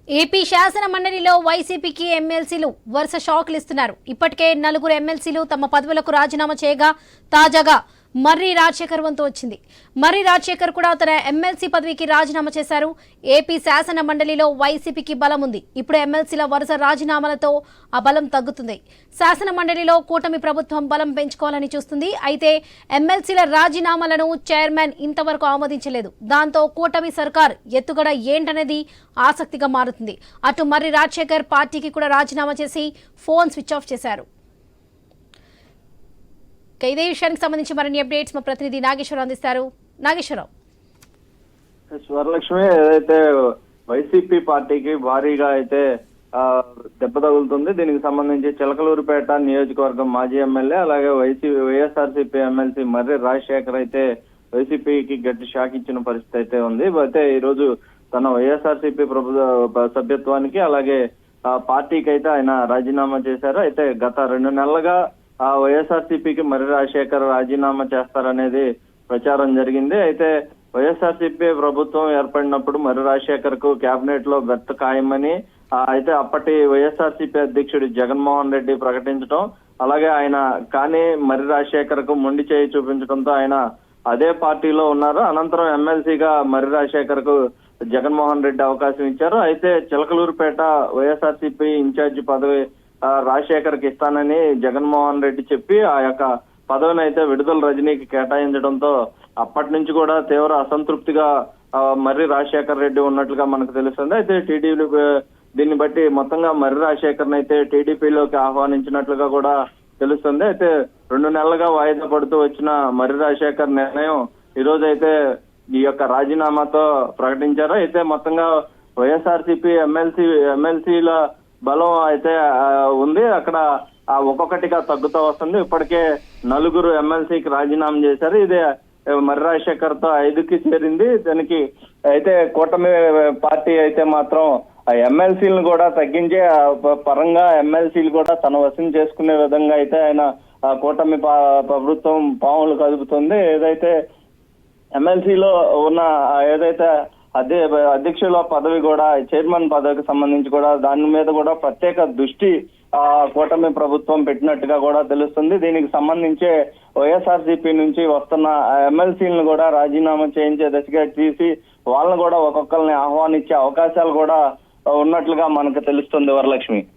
AP శాసన మండలిలో వైసీపీకి ఎమ్మెల్సీలు వరుస షాక్లు ఇస్తున్నారు. ఇప్పటికే 4 ఎమ్మెల్సీలు తమ పదవులకు రాజీనామా చేయగా తాజాగా మర్రి రాజశేఖర్ వంతు వచ్చింది. మర్రి రాజశేఖర్ కూడా తన ఎమ్మెల్సీ పదవికి రాజీనామా చేశారు. ఏపీ శాసన మండలిలో వైసీపీకి బలం ఉంది. ఇప్పుడు ఎమ్మెల్సీల వరుస రాజీనామాలతో ఆ బలం తగ్గుతుంది. శాసన మండలిలో కూటమి ప్రభుత్వం బలం పెంచుకోవాలని చూస్తుంది. అయితే ఎమ్మెల్సీల రాజీనామాలను చైర్మన్ ఇంతవరకు ఆమోదించలేదు. దాంతో కూటమి సర్కార్ ఎత్తుగడ ఏంటనేది ఆసక్తిగా మారుతుంది. అటు మర్రి రాజశేఖర్ పార్టీకి కూడా రాజీనామా చేసి ఫోన్ స్విచ్ ఆఫ్ చేశారు. ఇదే విషయానికి సంబంధించి మరిన్ని అప్డేట్స్ మా ప్రతినిధి నాగేశ్వరరావు అందిస్తారు. నాగేశ్వరరావు, వరలక్ష్మి, ఏదైతే వైసీపీ పార్టీకి భారీగా అయితే దెబ్బ తగులుతుంది. దీనికి సంబంధించి చిలకలూరుపేట నియోజకవర్గం మాజీ ఎమ్మెల్యే అలాగే వైఎస్ఆర్సీపీ ఎమ్మెల్సీ మర్రి రాజశేఖర్ అయితే వైసీపీకి గట్టి షాక్ ఇచ్చిన పరిస్థితి అయితే ఉంది. అయితే ఈ రోజు తన వైఎస్ఆర్సీపీ సభ్యత్వానికి అలాగే పార్టీకి అయితే ఆయన రాజీనామా చేశారు. అయితే గత 2 నెలలుగా వైఎస్ఆర్సీపీకి మర్రి రాజశేఖర్ రాజీనామా చేస్తారనేది ప్రచారం జరిగింది. అయితే వైఎస్ఆర్సీపీ ప్రభుత్వం ఏర్పడినప్పుడు మర్రి రాజశేఖర్ కు కేబినెట్ లో బెర్త్ ఖాయమని అయితే అప్పటి వైఎస్ఆర్సీపీ అధ్యక్షుడు జగన్మోహన్ రెడ్డి ప్రకటించడం, అలాగే ఆయన కానీ మర్రి రాజశేఖర్ కు మొండి చేయి చూపించడంతో ఆయన అదే పార్టీలో ఉన్నారు. అనంతరం ఎమ్మెల్సీగా మర్రి రాజశేఖర్ కు జగన్మోహన్ రెడ్డి అవకాశం ఇచ్చారు. అయితే చిలకలూరుపేట వైఎస్ఆర్సీపీ ఇన్ఛార్జి పదవి రాజశేఖర్ కి ఇస్తానని జగన్మోహన్ రెడ్డి చెప్పి ఆ యొక్క పదవిని అయితే విడుదల రజనీకి కేటాయించడంతో అప్పటి నుంచి కూడా తీవ్ర అసంతృప్తిగా మర్రి రాజశేఖర్ రెడ్డి ఉన్నట్లుగా మనకు తెలుస్తుంది. అయితే టీడీపీ దీన్ని బట్టి మొత్తంగా మర్రి రాజశేఖర్ అయితే టీడీపీలోకి ఆహ్వానించినట్లుగా కూడా తెలుస్తుంది. అయితే 2 నెలలుగా వాయిదా పడుతూ వచ్చిన మర్రి రాజశేఖర్ నిర్ణయం ఈ రోజు అయితే ఈ యొక్క రాజీనామాతో ప్రకటించారు. అయితే మొత్తంగా వైఎస్ఆర్సీపీ ఎమ్మెల్సీల బలం అయితే ఉంది. అక్కడ ఒక్కొక్కటిగా తగ్గుతూ వస్తుంది. ఇప్పటికే 4 ఎమ్మెల్సీకి రాజీనామా చేశారు. ఇదే మర్రి రాజశేఖర్ తో 5కి చేరింది. దానికి అయితే కూటమి పార్టీ అయితే మాత్రం ఆ ఎమ్మెల్సీలను కూడా తగ్గించే పరంగా ఎమ్మెల్సీలు కూడా తన వశం చేసుకునే విధంగా అయితే ఆయన కూటమి ప్రభుత్వం పావులు కదుపుతుంది. ఏదైతే ఎమ్మెల్సీలో ఉన్న ఏదైతే అధ్యక్షుల పదవి కూడా చైర్మన్ పదవికి సంబంధించి కూడా దాని మీద కూడా ప్రత్యేక దృష్టి కూటమి ప్రభుత్వం పెట్టినట్టుగా కూడా తెలుస్తుంది. దీనికి సంబంధించే వైఎస్ఆర్సీపీ నుంచి వస్తున్న ఎమ్మెల్సీలను కూడా రాజీనామా చేయించే దశగా తీసి వాళ్ళని కూడా ఒక్కొక్కరిని ఆహ్వానించే అవకాశాలు కూడా ఉన్నట్లుగా మనకు తెలుస్తుంది. వరలక్ష్మి.